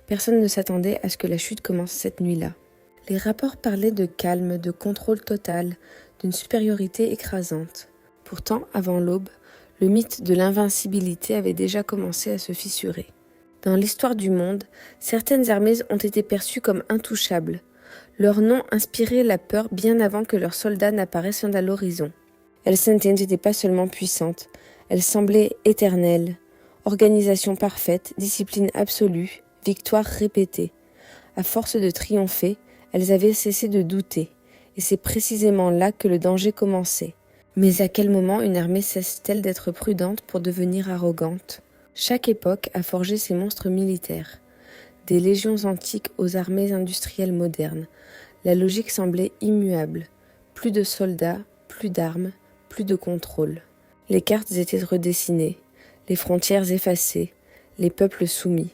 Personne ne s'attendait à ce que la chute commence cette nuit-là. Les rapports parlaient de calme, de contrôle total, d'une supériorité écrasante. Pourtant, avant l'aube, le mythe de l'invincibilité avait déjà commencé à se fissurer. Dans l'histoire du monde, certaines armées ont été perçues comme intouchables. Leur nom inspirait la peur bien avant que leurs soldats n'apparaissent à l'horizon. Helsinki n'était pas seulement puissante, elle semblait éternelle. Organisation parfaite, discipline absolue, victoire répétée. À force de triompher, elles avaient cessé de douter, et c'est précisément là que le danger commençait. Mais à quel moment une armée cesse-t-elle d'être prudente pour devenir arrogante ? Chaque époque a forgé ses monstres militaires. Des légions antiques aux armées industrielles modernes, la logique semblait immuable. Plus de soldats, plus d'armes, plus de contrôle. Les cartes étaient redessinées, les frontières effacées, les peuples soumis.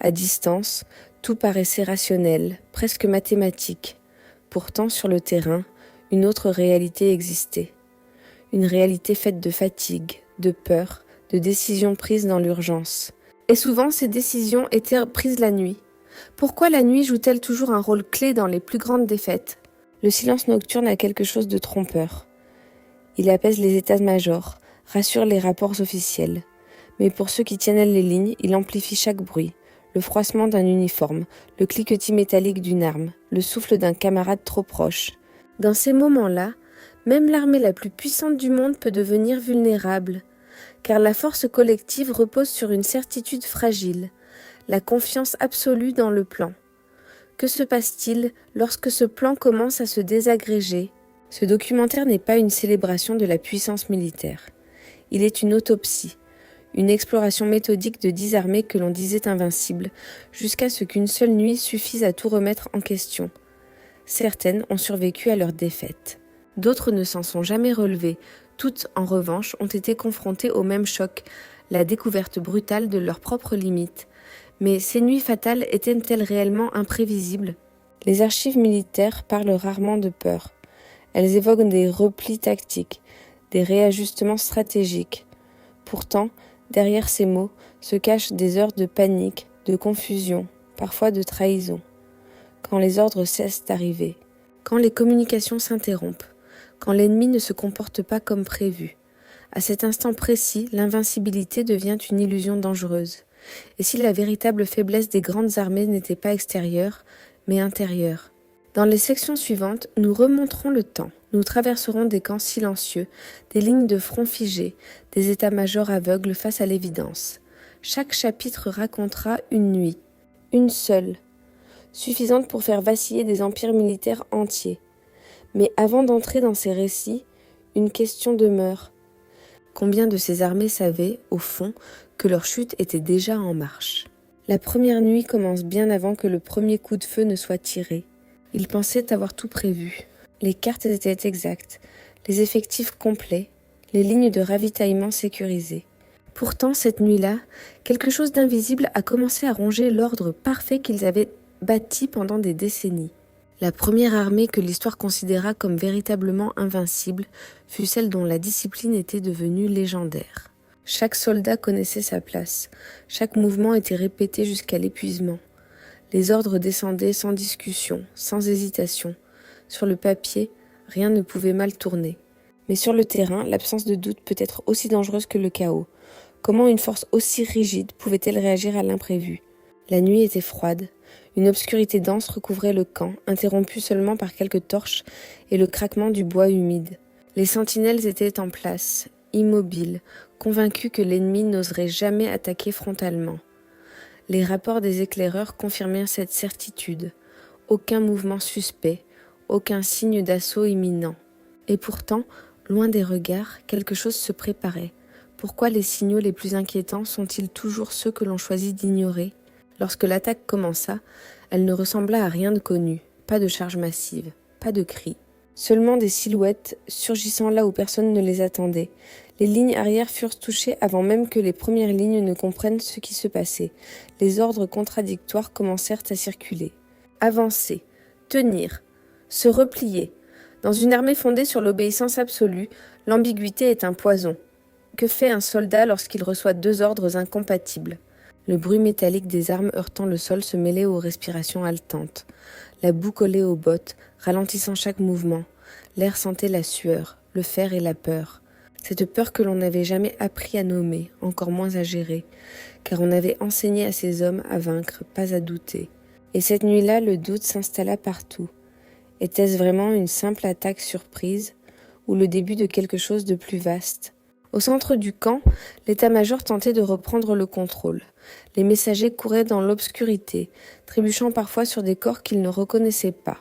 À distance, tout paraissait rationnel, presque mathématique. Pourtant, sur le terrain, une autre réalité existait. Une réalité faite de fatigue, de peur, de décisions prises dans l'urgence. Et souvent, ces décisions étaient prises la nuit. Pourquoi la nuit joue-t-elle toujours un rôle clé dans les plus grandes défaites ? Le silence nocturne a quelque chose de trompeur. Il apaise les états-majors, rassure les rapports officiels. Mais pour ceux qui tiennent les lignes, il amplifie chaque bruit. Le froissement d'un uniforme, le cliquetis métallique d'une arme, le souffle d'un camarade trop proche. Dans ces moments-là, même l'armée la plus puissante du monde peut devenir vulnérable, car la force collective repose sur une certitude fragile, la confiance absolue dans le plan. Que se passe-t-il lorsque ce plan commence à se désagréger ? Ce documentaire n'est pas une célébration de la puissance militaire. Il est une autopsie, une exploration méthodique de 10 armées que l'on disait invincibles, jusqu'à ce qu'une seule nuit suffise à tout remettre en question. Certaines ont survécu à leur défaite. D'autres ne s'en sont jamais relevées. Toutes, en revanche, ont été confrontées au même choc, la découverte brutale de leurs propres limites. Mais ces nuits fatales étaient-elles réellement imprévisibles ? Les archives militaires parlent rarement de peur. Elles évoquent des replis tactiques, des réajustements stratégiques. Pourtant, derrière ces mots se cachent des heures de panique, de confusion, parfois de trahison. Quand les ordres cessent d'arriver, quand les communications s'interrompent, quand l'ennemi ne se comporte pas comme prévu. À cet instant précis, l'invincibilité devient une illusion dangereuse. Et si la véritable faiblesse des grandes armées n'était pas extérieure, mais intérieure ? Dans les sections suivantes, nous remonterons le temps. Nous traverserons des camps silencieux, des lignes de front figées, des états-majors aveugles face à l'évidence. Chaque chapitre racontera une nuit, une seule, suffisante pour faire vaciller des empires militaires entiers. Mais avant d'entrer dans ces récits, une question demeure. Combien de ces armées savaient, au fond, que leur chute était déjà en marche ? La première nuit commence bien avant que le premier coup de feu ne soit tiré. Ils pensaient avoir tout prévu. Les cartes étaient exactes, les effectifs complets, les lignes de ravitaillement sécurisées. Pourtant, cette nuit-là, quelque chose d'invisible a commencé à ronger l'ordre parfait qu'ils avaient bâti pendant des décennies. La première armée que l'histoire considéra comme véritablement invincible fut celle dont la discipline était devenue légendaire. Chaque soldat connaissait sa place, chaque mouvement était répété jusqu'à l'épuisement. Les ordres descendaient sans discussion, sans hésitation. Sur le papier, rien ne pouvait mal tourner. Mais sur le terrain, l'absence de doute peut être aussi dangereuse que le chaos. Comment une force aussi rigide pouvait-elle réagir à l'imprévu ? La nuit était froide. Une obscurité dense recouvrait le camp, interrompue seulement par quelques torches et le craquement du bois humide. Les sentinelles étaient en place, immobiles, convaincus que l'ennemi n'oserait jamais attaquer frontalement. Les rapports des éclaireurs confirmèrent cette certitude. Aucun mouvement suspect, aucun signe d'assaut imminent. Et pourtant, loin des regards, quelque chose se préparait. Pourquoi les signaux les plus inquiétants sont-ils toujours ceux que l'on choisit d'ignorer ? Lorsque l'attaque commença, elle ne ressembla à rien de connu. Pas de charge massive, pas de cris. Seulement des silhouettes surgissant là où personne ne les attendait. Les lignes arrière furent touchées avant même que les premières lignes ne comprennent ce qui se passait. Les ordres contradictoires commencèrent à circuler. Avancer, tenir, se replier. Dans une armée fondée sur l'obéissance absolue, l'ambiguïté est un poison. Que fait un soldat lorsqu'il reçoit 2 ordres incompatibles ? Le bruit métallique des armes heurtant le sol se mêlait aux respirations haletantes. La boue collait aux bottes, ralentissant chaque mouvement. L'air sentait la sueur, le fer et la peur. Cette peur que l'on n'avait jamais appris à nommer, encore moins à gérer, car on avait enseigné à ces hommes à vaincre, pas à douter. Et cette nuit-là, le doute s'installa partout. Était-ce vraiment une simple attaque surprise, ou le début de quelque chose de plus vaste? Au centre du camp, l'état-major tentait de reprendre le contrôle. Les messagers couraient dans l'obscurité, trébuchant parfois sur des corps qu'ils ne reconnaissaient pas.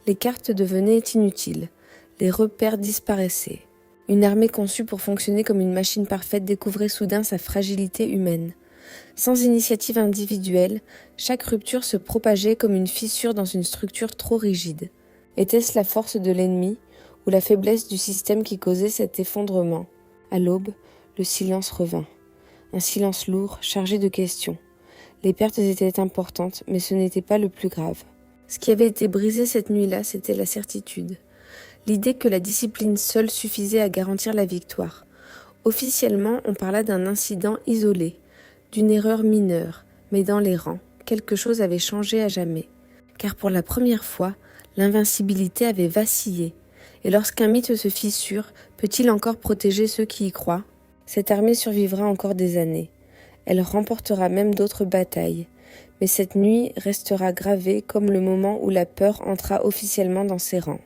Les cartes devenaient inutiles, les repères disparaissaient. Une armée conçue pour fonctionner comme une machine parfaite découvrait soudain sa fragilité humaine. Sans initiative individuelle, chaque rupture se propageait comme une fissure dans une structure trop rigide. Était-ce la force de l'ennemi ou la faiblesse du système qui causait cet effondrement? À l'aube, le silence revint. Un silence lourd, chargé de questions. Les pertes étaient importantes, mais ce n'était pas le plus grave. Ce qui avait été brisé cette nuit-là, c'était la certitude. L'idée que la discipline seule suffisait à garantir la victoire. Officiellement, on parla d'un incident isolé, d'une erreur mineure, mais dans les rangs, quelque chose avait changé à jamais. Car pour la première fois, l'invincibilité avait vacillé. Et lorsqu'un mythe se fissure, peut-il encore protéger ceux qui y croient? Cette armée survivra encore des années. Elle remportera même d'autres batailles. Mais cette nuit restera gravée comme le moment où la peur entra officiellement dans ses rangs.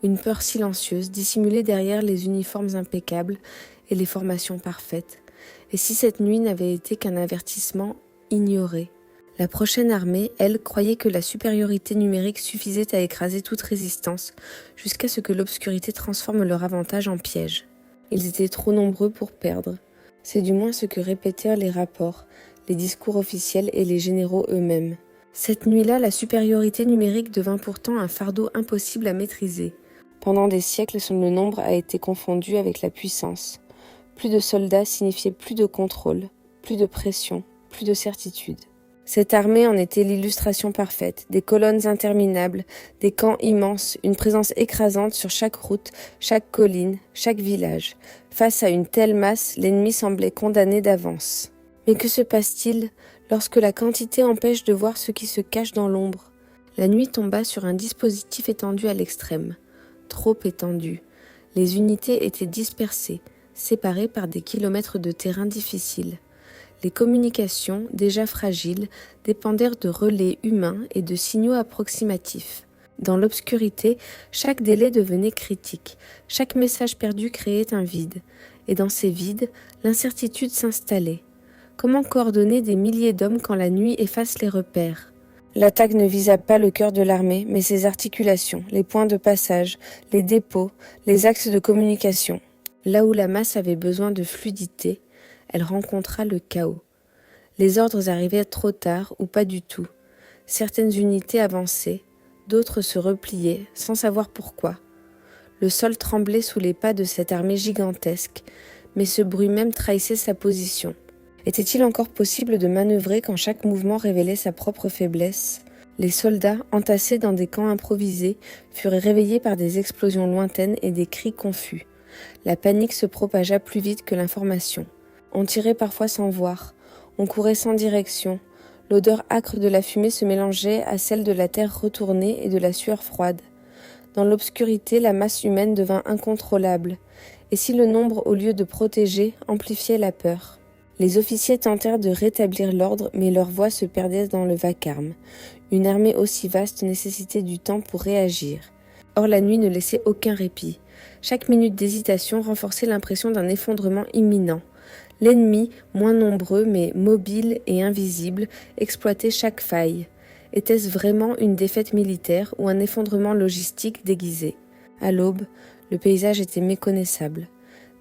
Une peur silencieuse, dissimulée derrière les uniformes impeccables et les formations parfaites. Et si cette nuit n'avait été qu'un avertissement ignoré? La prochaine armée, elle, croyait que la supériorité numérique suffisait à écraser toute résistance, jusqu'à ce que l'obscurité transforme leur avantage en piège. Ils étaient trop nombreux pour perdre. C'est du moins ce que répétèrent les rapports, les discours officiels et les généraux eux-mêmes. Cette nuit-là, la supériorité numérique devint pourtant un fardeau impossible à maîtriser. Pendant des siècles, son nombre a été confondu avec la puissance. Plus de soldats signifiait plus de contrôle, plus de pression, plus de certitude. Cette armée en était l'illustration parfaite, des colonnes interminables, des camps immenses, une présence écrasante sur chaque route, chaque colline, chaque village. Face à une telle masse, l'ennemi semblait condamné d'avance. Mais que se passe-t-il lorsque la quantité empêche de voir ce qui se cache dans l'ombre? La nuit tomba sur un dispositif étendu à l'extrême, trop étendu. Les unités étaient dispersées, séparées par des kilomètres de terrain difficiles. Les communications, déjà fragiles, dépendèrent de relais humains et de signaux approximatifs. Dans l'obscurité, chaque délai devenait critique, chaque message perdu créait un vide, et dans ces vides, l'incertitude s'installait. Comment coordonner des milliers d'hommes quand la nuit efface les repères? L'attaque ne visa pas le cœur de l'armée, mais ses articulations, les points de passage, les dépôts, les axes de communication. Là où la masse avait besoin de fluidité, elle rencontra le chaos. Les ordres arrivaient trop tard ou pas du tout. Certaines unités avançaient, d'autres se repliaient, sans savoir pourquoi. Le sol tremblait sous les pas de cette armée gigantesque, mais ce bruit même trahissait sa position. Était-il encore possible de manœuvrer quand chaque mouvement révélait sa propre faiblesse? Les soldats, entassés dans des camps improvisés, furent réveillés par des explosions lointaines et des cris confus. La panique se propagea plus vite que l'information. On tirait parfois sans voir, on courait sans direction. L'odeur âcre de la fumée se mélangeait à celle de la terre retournée et de la sueur froide. Dans l'obscurité, la masse humaine devint incontrôlable, et si le nombre, au lieu de protéger, amplifiait la peur? Les officiers tentèrent de rétablir l'ordre, mais leurs voix se perdaient dans le vacarme. Une armée aussi vaste nécessitait du temps pour réagir. Or la nuit ne laissait aucun répit. Chaque minute d'hésitation renforçait l'impression d'un effondrement imminent. L'ennemi, moins nombreux mais mobile et invisible, exploitait chaque faille. Était-ce vraiment une défaite militaire ou un effondrement logistique déguisé? À l'aube, le paysage était méconnaissable.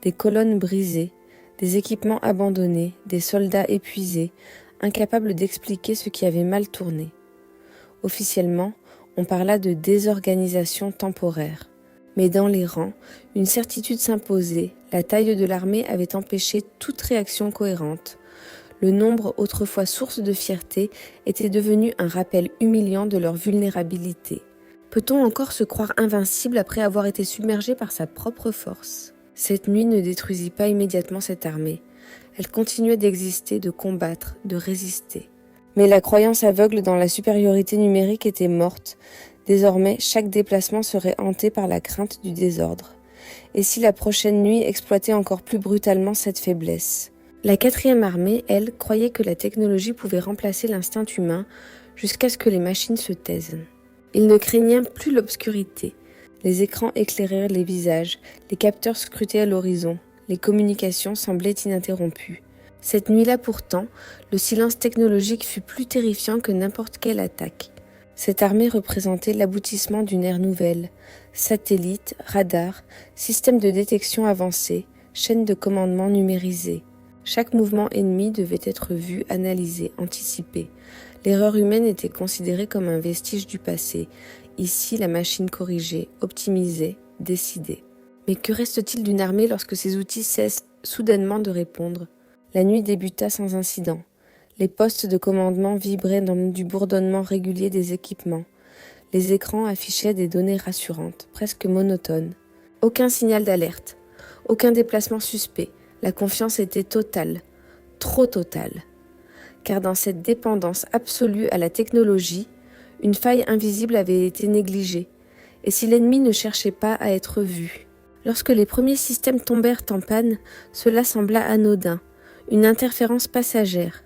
Des colonnes brisées, des équipements abandonnés, des soldats épuisés, incapables d'expliquer ce qui avait mal tourné. Officiellement, on parla de désorganisation temporaire. Mais dans les rangs, une certitude s'imposait, la taille de l'armée avait empêché toute réaction cohérente. Le nombre, autrefois source de fierté, était devenu un rappel humiliant de leur vulnérabilité. Peut-on encore se croire invincible après avoir été submergé par sa propre force? Cette nuit ne détruisit pas immédiatement cette armée. Elle continuait d'exister, de combattre, de résister. Mais la croyance aveugle dans la supériorité numérique était morte. Désormais, chaque déplacement serait hanté par la crainte du désordre. Et si la prochaine nuit exploitait encore plus brutalement cette faiblesse? La 4e armée, elle, croyait que la technologie pouvait remplacer l'instinct humain jusqu'à ce que les machines se taisent. Ils ne craignaient plus l'obscurité. Les écrans éclairèrent les visages, les capteurs scrutaient à l'horizon, les communications semblaient ininterrompues. Cette nuit-là pourtant, le silence technologique fut plus terrifiant que n'importe quelle attaque. Cette armée représentait l'aboutissement d'une ère nouvelle. Satellites, radars, systèmes de détection avancés, chaînes de commandement numérisées. Chaque mouvement ennemi devait être vu, analysé, anticipé. L'erreur humaine était considérée comme un vestige du passé. Ici, la machine corrigeait, optimisait, décidait. Mais que reste-t-il d'une armée lorsque ses outils cessent soudainement de répondre? La nuit débuta sans incident. Les postes de commandement vibraient dans du bourdonnement régulier des équipements. Les écrans affichaient des données rassurantes, presque monotones. Aucun signal d'alerte, aucun déplacement suspect. La confiance était totale, trop totale. Car dans cette dépendance absolue à la technologie, une faille invisible avait été négligée. Et si l'ennemi ne cherchait pas à être vu? Lorsque les premiers systèmes tombèrent en panne, cela sembla anodin, une interférence passagère,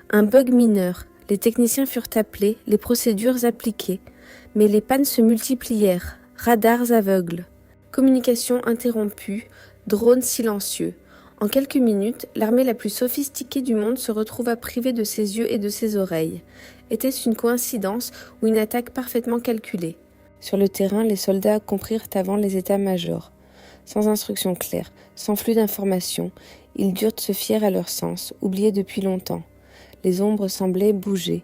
un bug mineur. Les techniciens furent appelés, les procédures appliquées, mais les pannes se multiplièrent, radars aveugles, communication interrompue, drones silencieux. En quelques minutes, l'armée la plus sophistiquée du monde se retrouva privée de ses yeux et de ses oreilles. Était-ce une coïncidence ou une attaque parfaitement calculée? Sur le terrain, les soldats comprirent avant les états-majors. Sans instructions claires, sans flux d'informations, ils durent se fier à leurs sens, oubliés depuis longtemps. Les ombres semblaient bouger.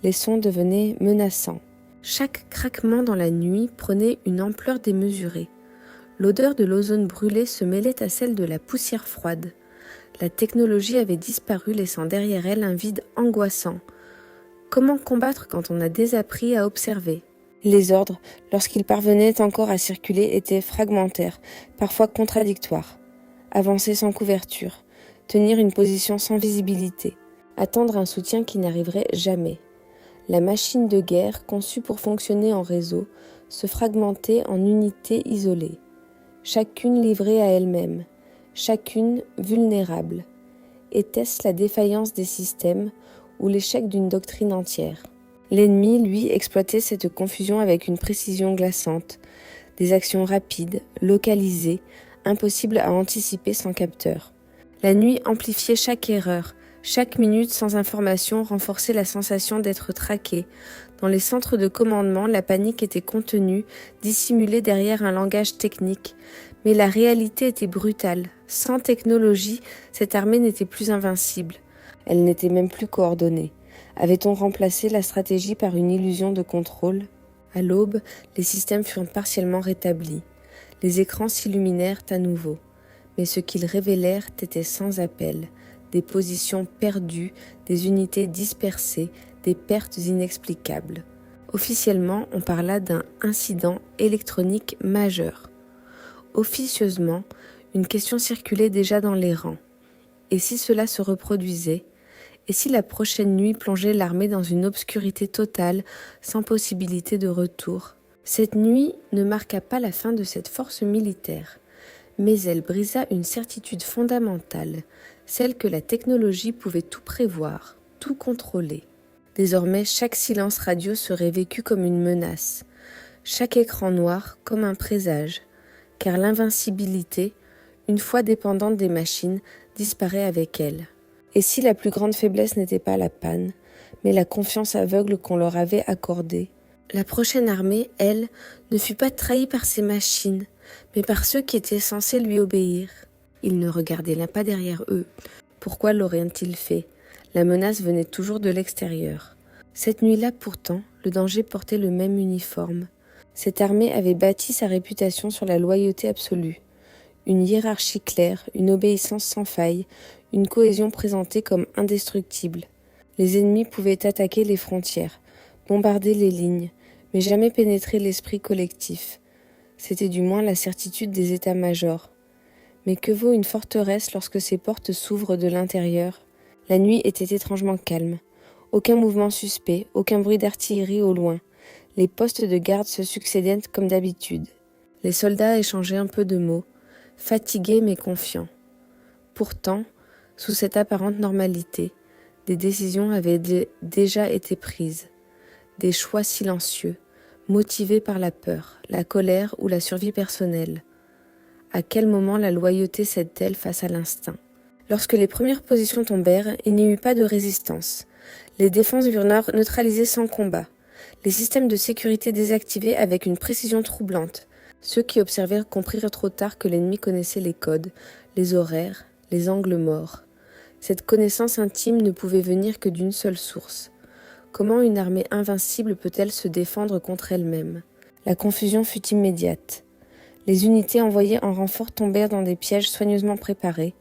Les sons devenaient menaçants. Chaque craquement dans la nuit prenait une ampleur démesurée. L'odeur de l'ozone brûlé se mêlait à celle de la poussière froide. La technologie avait disparu, laissant derrière elle un vide angoissant. Comment combattre quand on a désappris à observer? Les ordres, lorsqu'ils parvenaient encore à circuler, étaient fragmentaires, parfois contradictoires. Avancer sans couverture, tenir une position sans visibilité, attendre un soutien qui n'arriverait jamais. La machine de guerre, conçue pour fonctionner en réseau, se fragmentait en unités isolées. Chacune livrée à elle-même, chacune vulnérable. Était-ce la défaillance des systèmes ou l'échec d'une doctrine entière? L'ennemi, lui, exploitait cette confusion avec une précision glaçante, des actions rapides, localisées, impossibles à anticiper sans capteur. La nuit amplifiait chaque erreur, chaque minute sans information renforçait la sensation d'être traqué. Dans les centres de commandement, la panique était contenue, dissimulée derrière un langage technique. Mais la réalité était brutale. Sans technologie, cette armée n'était plus invincible. Elle n'était même plus coordonnée. Avait-on remplacé la stratégie par une illusion de contrôle? À l'aube, les systèmes furent partiellement rétablis. Les écrans s'illuminèrent à nouveau. Mais ce qu'ils révélèrent était sans appel. Des positions perdues, des unités dispersées, des pertes inexplicables. Officiellement, on parla d'un incident électronique majeur. Officieusement, une question circulait déjà dans les rangs. Et si cela se reproduisait? Et si la prochaine nuit plongeait l'armée dans une obscurité totale, sans possibilité de retour? Cette nuit ne marqua pas la fin de cette force militaire, mais elle brisa une certitude fondamentale, celle que la technologie pouvait tout prévoir, tout contrôler. Désormais, chaque silence radio serait vécu comme une menace, chaque écran noir comme un présage, car l'invincibilité, une fois dépendante des machines, disparaît avec elle. Et si la plus grande faiblesse n'était pas la panne, mais la confiance aveugle qu'on leur avait accordée? La prochaine armée, elle, ne fut pas trahie par ces machines, mais par ceux qui étaient censés lui obéir. Ils ne regardaient là pas derrière eux. Pourquoi l'auraient-ils fait? La menace venait toujours de l'extérieur. Cette nuit-là, pourtant, le danger portait le même uniforme. Cette armée avait bâti sa réputation sur la loyauté absolue. Une hiérarchie claire, une obéissance sans faille, une cohésion présentée comme indestructible. Les ennemis pouvaient attaquer les frontières, bombarder les lignes, mais jamais pénétrer l'esprit collectif. C'était du moins la certitude des états-majors. Mais que vaut une forteresse lorsque ses portes s'ouvrent de l'intérieur? La nuit était étrangement calme. Aucun mouvement suspect, aucun bruit d'artillerie au loin. Les postes de garde se succédaient comme d'habitude. Les soldats échangeaient un peu de mots, fatigués mais confiants. Pourtant, sous cette apparente normalité, des décisions avaient déjà été prises. Des choix silencieux, motivés par la peur, la colère ou la survie personnelle. À quel moment la loyauté cède-t-elle face à l'instinct? Lorsque les premières positions tombèrent, il n'y eut pas de résistance. Les défenses furent neutralisées sans combat. Les systèmes de sécurité désactivés avec une précision troublante. Ceux qui observèrent comprirent trop tard que l'ennemi connaissait les codes, les horaires, les angles morts. Cette connaissance intime ne pouvait venir que d'une seule source. Comment une armée invincible peut-elle se défendre contre elle-même? La confusion fut immédiate. Les unités envoyées en renfort tombèrent dans des pièges soigneusement préparés.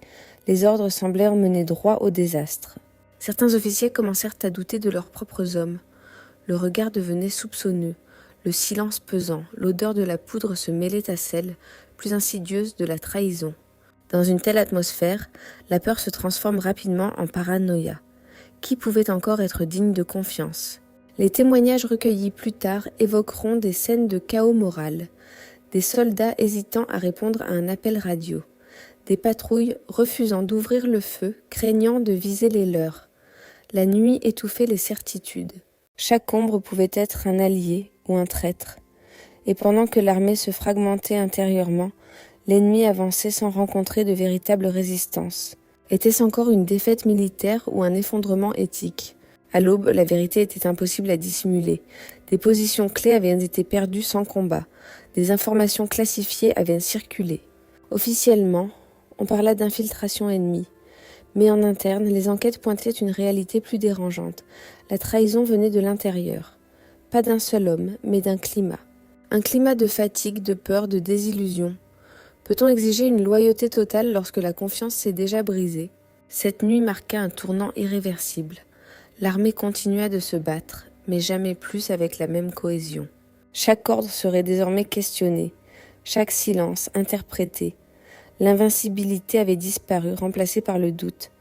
Les ordres semblèrent mener droit au désastre. Certains officiers commencèrent à douter de leurs propres hommes. Le regard devenait soupçonneux, le silence pesant, l'odeur de la poudre se mêlait à celle, plus insidieuse, de la trahison. Dans une telle atmosphère, la peur se transforme rapidement en paranoïa. Qui pouvait encore être digne de confiance? Les témoignages recueillis plus tard évoqueront des scènes de chaos moral, des soldats hésitant à répondre à un appel radio, des patrouilles refusant d'ouvrir le feu, craignant de viser les leurs. La nuit étouffait les certitudes. Chaque ombre pouvait être un allié ou un traître. Et pendant que l'armée se fragmentait intérieurement, l'ennemi avançait sans rencontrer de véritable résistance. Était-ce encore une défaite militaire ou un effondrement éthique? À l'aube, la vérité était impossible à dissimuler. Des positions clés avaient été perdues sans combat. Des informations classifiées avaient circulé. Officiellement, on parla d'infiltration ennemie. Mais en interne, les enquêtes pointaient une réalité plus dérangeante. La trahison venait de l'intérieur. Pas d'un seul homme, mais d'un climat. Un climat de fatigue, de peur, de désillusion. Peut-on exiger une loyauté totale lorsque la confiance s'est déjà brisée? Cette nuit marqua un tournant irréversible. L'armée continua de se battre, mais jamais plus avec la même cohésion. Chaque ordre serait désormais questionné, chaque silence interprété. L'invincibilité avait disparu, remplacée par le doute.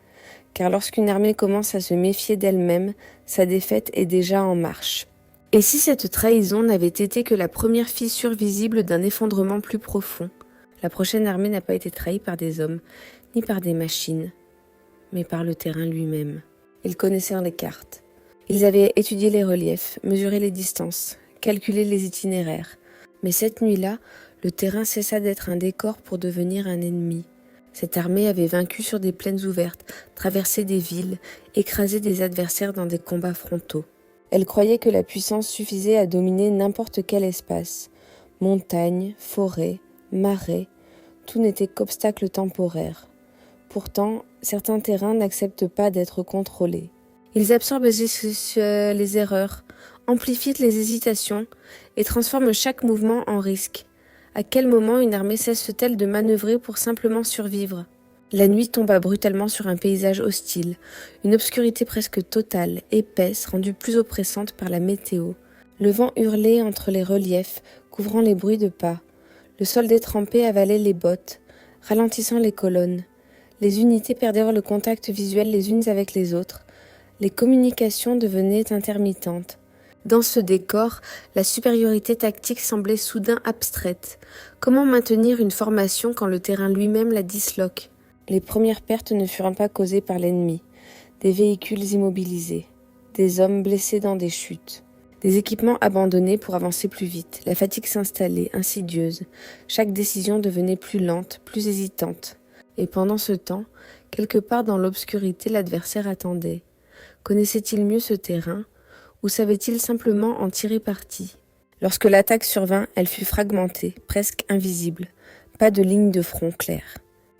Car lorsqu'une armée commence à se méfier d'elle-même, sa défaite est déjà en marche. Et si cette trahison n'avait été que la première fissure visible d'un effondrement plus profond? La prochaine armée n'a pas été trahie par des hommes, ni par des machines, mais par le terrain lui-même. Ils connaissaient les cartes. Ils avaient étudié les reliefs, mesuré les distances, calculé les itinéraires. Mais cette nuit-là, le terrain cessa d'être un décor pour devenir un ennemi. Cette armée avait vaincu sur des plaines ouvertes, traversé des villes, écrasé des adversaires dans des combats frontaux. Elle croyait que la puissance suffisait à dominer n'importe quel espace. Montagnes, forêts, marais, tout n'était qu'obstacle temporaire. Pourtant, certains terrains n'acceptent pas d'être contrôlés. Ils absorbent les erreurs, amplifient les hésitations et transforment chaque mouvement en risque. À quel moment une armée cesse-t-elle de manœuvrer pour simplement survivre? La nuit tomba brutalement sur un paysage hostile, une obscurité presque totale, épaisse, rendue plus oppressante par la météo. Le vent hurlait entre les reliefs, couvrant les bruits de pas. Le sol détrempé avalait les bottes, ralentissant les colonnes. Les unités perdirent le contact visuel les unes avec les autres. Les communications devenaient intermittentes. Dans ce décor, la supériorité tactique semblait soudain abstraite. Comment maintenir une formation quand le terrain lui-même la disloque? Les premières pertes ne furent pas causées par l'ennemi. Des véhicules immobilisés, des hommes blessés dans des chutes, des équipements abandonnés pour avancer plus vite. La fatigue s'installait, insidieuse. Chaque décision devenait plus lente, plus hésitante. Et pendant ce temps, quelque part dans l'obscurité, l'adversaire attendait. Connaissait-il mieux ce terrain, ou savait-il simplement en tirer parti? Lorsque l'attaque survint, elle fut fragmentée, presque invisible. Pas de ligne de front claire.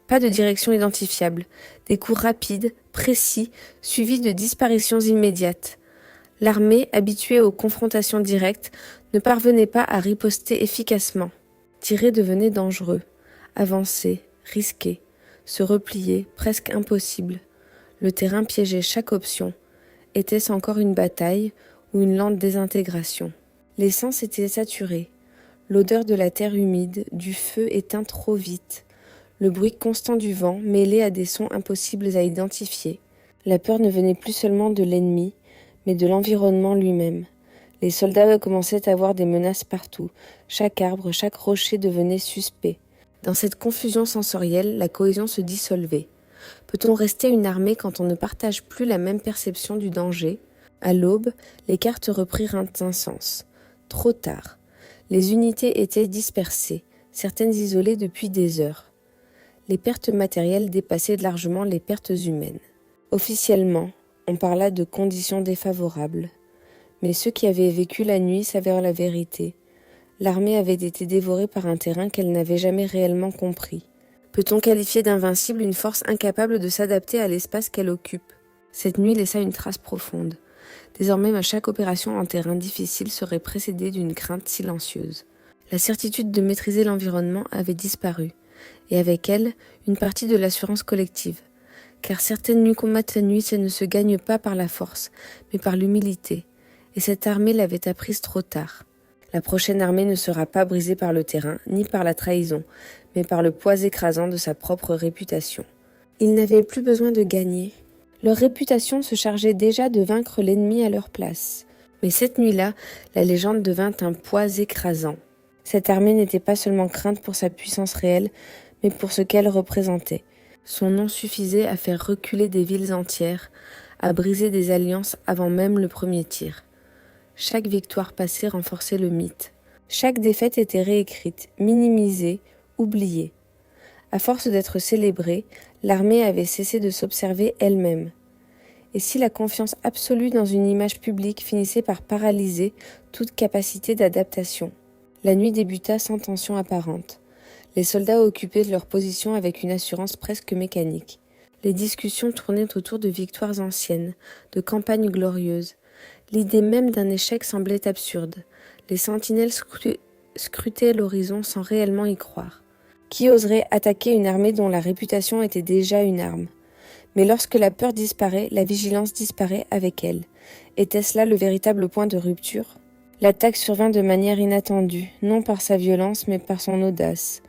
Pas de direction identifiable. Des coups rapides, précis, suivis de disparitions immédiates. L'armée, habituée aux confrontations directes, ne parvenait pas à riposter efficacement. Tirer devenait dangereux. Avancer, risquer, se replier, presque impossible. Le terrain piégeait chaque option. Était-ce encore une bataille ou une lente désintégration? Les sens étaient saturés. L'odeur de la terre humide, du feu éteint trop vite. le bruit constant du vent mêlé à des sons impossibles à identifier. La peur ne venait plus seulement de l'ennemi, mais de l'environnement lui-même. Les soldats commençaient à voir des menaces partout. Chaque arbre, chaque rocher devenait suspect. Dans cette confusion sensorielle, la cohésion se dissolvait. Peut-on rester une armée quand on ne partage plus la même perception du danger ? À l'aube, les cartes reprirent un sens. Trop tard. Les unités étaient dispersées, certaines isolées depuis des heures. Les pertes matérielles dépassaient largement les pertes humaines. Officiellement, on parla de conditions défavorables. Mais ceux qui avaient vécu la nuit savaient la vérité. L'armée avait été dévorée par un terrain qu'elle n'avait jamais réellement compris. Peut-on qualifier d'invincible une force incapable de s'adapter à l'espace qu'elle occupe ? Cette nuit laissa une trace profonde. Désormais, chaque opération en terrain difficile serait précédée d'une crainte silencieuse. La certitude de maîtriser l'environnement avait disparu, et avec elle, une partie de l'assurance collective. Car certaines nuits combattent la nuit, ça ne se gagne pas par la force, mais par l'humilité. Et cette armée l'avait apprise trop tard. La prochaine armée ne sera pas brisée par le terrain, ni par la trahison, mais par le poids écrasant de sa propre réputation. Ils n'avaient plus besoin de gagner. Leur réputation se chargeait déjà de vaincre l'ennemi à leur place. Mais cette nuit-là, la légende devint un poids écrasant. Cette armée n'était pas seulement crainte pour sa puissance réelle, mais pour ce qu'elle représentait. Son nom suffisait à faire reculer des villes entières, à briser des alliances avant même le premier tir. Chaque victoire passée renforçait le mythe. Chaque défaite était réécrite, minimisée, oubliée. À force d'être célébrée, l'armée avait cessé de s'observer elle-même. Et si la confiance absolue dans une image publique finissait par paralyser toute capacité d'adaptation ? La nuit débuta sans tension apparente. Les soldats occupaient leur position avec une assurance presque mécanique. Les discussions tournaient autour de victoires anciennes, de campagnes glorieuses. L'idée même d'un échec semblait absurde. Les sentinelles scrutaient l'horizon sans réellement y croire. Qui oserait attaquer une armée dont la réputation était déjà une arme ? Mais lorsque la peur disparaît, la vigilance disparaît avec elle. Était-ce là le véritable point de rupture ? L'attaque survint de manière inattendue, non par sa violence, mais par son audace.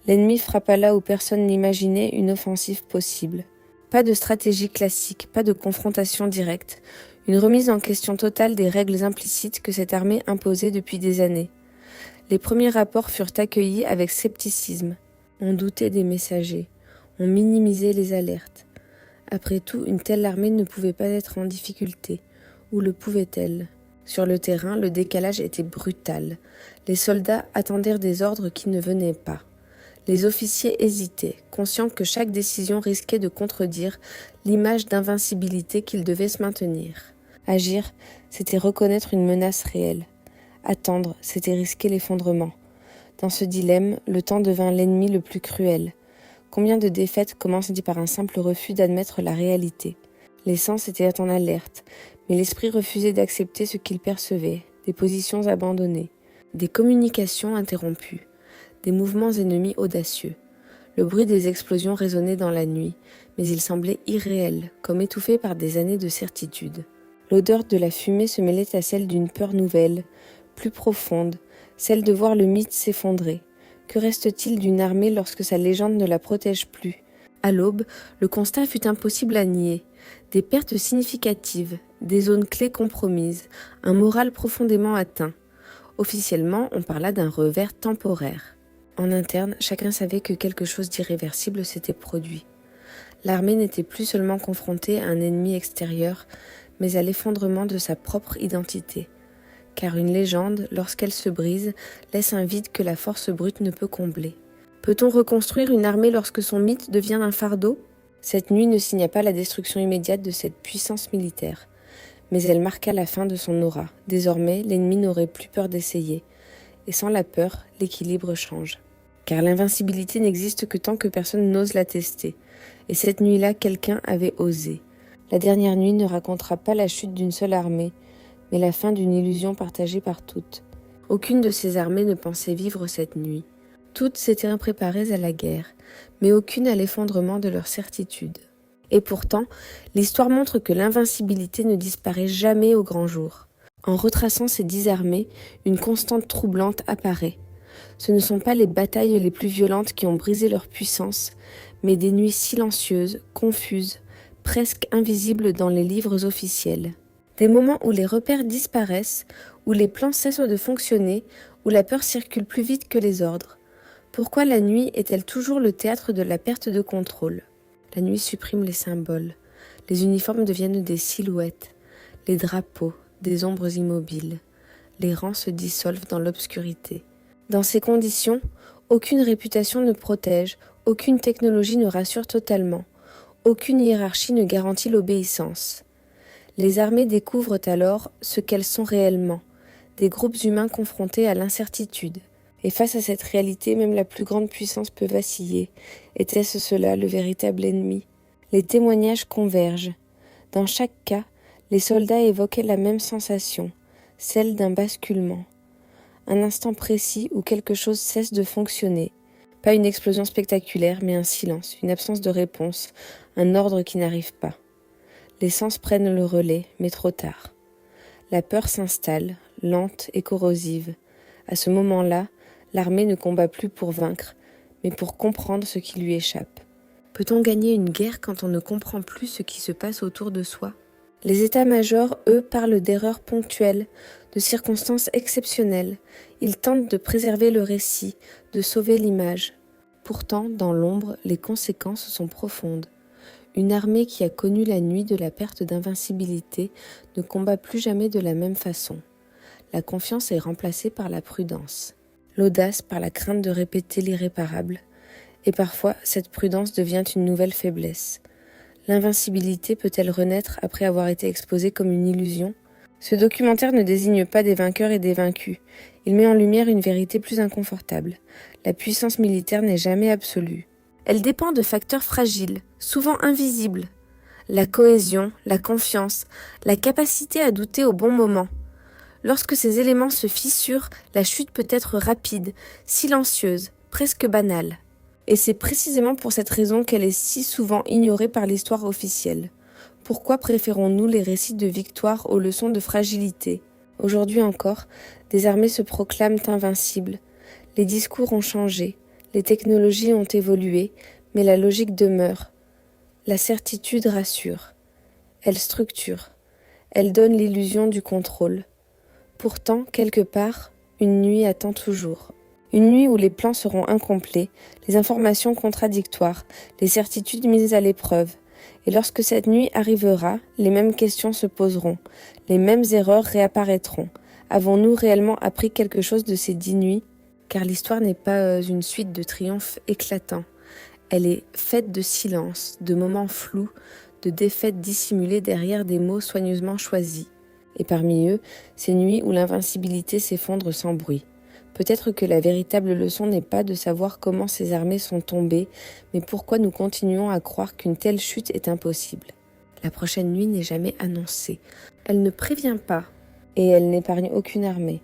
L'ennemi frappa là où personne n'imaginait une offensive possible. Pas de stratégie classique, pas de confrontation directe, une remise en question totale des règles implicites que cette armée imposait depuis des années. Les premiers rapports furent accueillis avec scepticisme. On doutait des messagers, on minimisait les alertes. Après tout, une telle armée ne pouvait pas être en difficulté. Ou le pouvait-elle ? Sur le terrain, le décalage était brutal. Les soldats attendirent des ordres qui ne venaient pas. Les officiers hésitaient, conscients que chaque décision risquait de contredire l'image d'invincibilité qu'ils devaient se maintenir. Agir, c'était reconnaître une menace réelle. Attendre, c'était risquer l'effondrement. Dans ce dilemme, le temps devint l'ennemi le plus cruel. Combien de défaites commencent par un simple refus d'admettre la réalité ? Les sens étaient en alerte, mais l'esprit refusait d'accepter ce qu'il percevait, des positions abandonnées, des communications interrompues, des mouvements ennemis audacieux. Le bruit des explosions résonnait dans la nuit, mais il semblait irréel, comme étouffé par des années de certitude. L'odeur de la fumée se mêlait à celle d'une peur nouvelle, plus profonde, celle de voir le mythe s'effondrer. Que reste-t-il d'une armée lorsque sa légende ne la protège plus ? À l'aube, le constat fut impossible à nier. Des pertes significatives, des zones clés compromises, un moral profondément atteint. Officiellement, on parla d'un revers temporaire. En interne, chacun savait que quelque chose d'irréversible s'était produit. L'armée n'était plus seulement confrontée à un ennemi extérieur, mais à l'effondrement de sa propre identité. Car une légende, lorsqu'elle se brise, laisse un vide que la force brute ne peut combler. Peut-on reconstruire une armée lorsque son mythe devient un fardeau ? Cette nuit ne signa pas la destruction immédiate de cette puissance militaire, mais elle marqua la fin de son aura. Désormais, l'ennemi n'aurait plus peur d'essayer, et sans la peur, l'équilibre change. Car l'invincibilité n'existe que tant que personne n'ose la tester, et cette nuit-là, quelqu'un avait osé. La dernière nuit ne racontera pas la chute d'une seule armée, mais la fin d'une illusion partagée par toutes. Aucune de ces armées ne pensait vivre cette nuit. Toutes s'étaient préparées à la guerre, mais aucune à l'effondrement de leur certitude. Et pourtant, l'histoire montre que l'invincibilité ne disparaît jamais au grand jour. En retraçant ces 10 armées, une constante troublante apparaît. Ce ne sont pas les batailles les plus violentes qui ont brisé leur puissance, mais des nuits silencieuses, confuses, presque invisibles dans les livres officiels. Des moments où les repères disparaissent, où les plans cessent de fonctionner, où la peur circule plus vite que les ordres. Pourquoi la nuit est-elle toujours le théâtre de la perte de contrôle ? La nuit supprime les symboles. Les uniformes deviennent des silhouettes, les drapeaux, des ombres immobiles. Les rangs se dissolvent dans l'obscurité. Dans ces conditions, aucune réputation ne protège, aucune technologie ne rassure totalement, aucune hiérarchie ne garantit l'obéissance. Les armées découvrent alors ce qu'elles sont réellement, des groupes humains confrontés à l'incertitude. Et face à cette réalité, même la plus grande puissance peut vaciller. Était-ce cela le véritable ennemi ? Les témoignages convergent. Dans chaque cas, les soldats évoquaient la même sensation, celle d'un basculement. Un instant précis où quelque chose cesse de fonctionner. Pas une explosion spectaculaire, mais un silence, une absence de réponse, un ordre qui n'arrive pas. Les sens prennent le relais, mais trop tard. La peur s'installe, lente et corrosive. À ce moment-là, l'armée ne combat plus pour vaincre, mais pour comprendre ce qui lui échappe. Peut-on gagner une guerre quand on ne comprend plus ce qui se passe autour de soi ? Les états-majors, eux, parlent d'erreurs ponctuelles, de circonstances exceptionnelles. Ils tentent de préserver le récit, de sauver l'image. Pourtant, dans l'ombre, les conséquences sont profondes. Une armée qui a connu la nuit de la perte d'invincibilité ne combat plus jamais de la même façon. La confiance est remplacée par la prudence, l'audace par la crainte de répéter l'irréparable, et parfois cette prudence devient une nouvelle faiblesse. L'invincibilité peut-elle renaître après avoir été exposée comme une illusion ? Ce documentaire ne désigne pas des vainqueurs et des vaincus, il met en lumière une vérité plus inconfortable. La puissance militaire n'est jamais absolue. Elle dépend de facteurs fragiles, souvent invisibles. La cohésion, la confiance, la capacité à douter au bon moment. Lorsque ces éléments se fissurent, la chute peut être rapide, silencieuse, presque banale. Et c'est précisément pour cette raison qu'elle est si souvent ignorée par l'histoire officielle. Pourquoi préférons-nous les récits de victoire aux leçons de fragilité ? Aujourd'hui encore, des armées se proclament invincibles. Les discours ont changé, les technologies ont évolué, mais la logique demeure. La certitude rassure. Elle structure. Elle donne l'illusion du contrôle. Pourtant, quelque part, une nuit attend toujours. Une nuit où les plans seront incomplets, les informations contradictoires, les certitudes mises à l'épreuve. Et lorsque cette nuit arrivera, les mêmes questions se poseront, les mêmes erreurs réapparaîtront. Avons-nous réellement appris quelque chose de ces 10 nuits ? Car l'histoire n'est pas une suite de triomphes éclatants. Elle est faite de silence, de moments flous, de défaites dissimulées derrière des mots soigneusement choisis. Et parmi eux, ces nuits où l'invincibilité s'effondre sans bruit. Peut-être que la véritable leçon n'est pas de savoir comment ces armées sont tombées, mais pourquoi nous continuons à croire qu'une telle chute est impossible. La prochaine nuit n'est jamais annoncée. Elle ne prévient pas, et elle n'épargne aucune armée.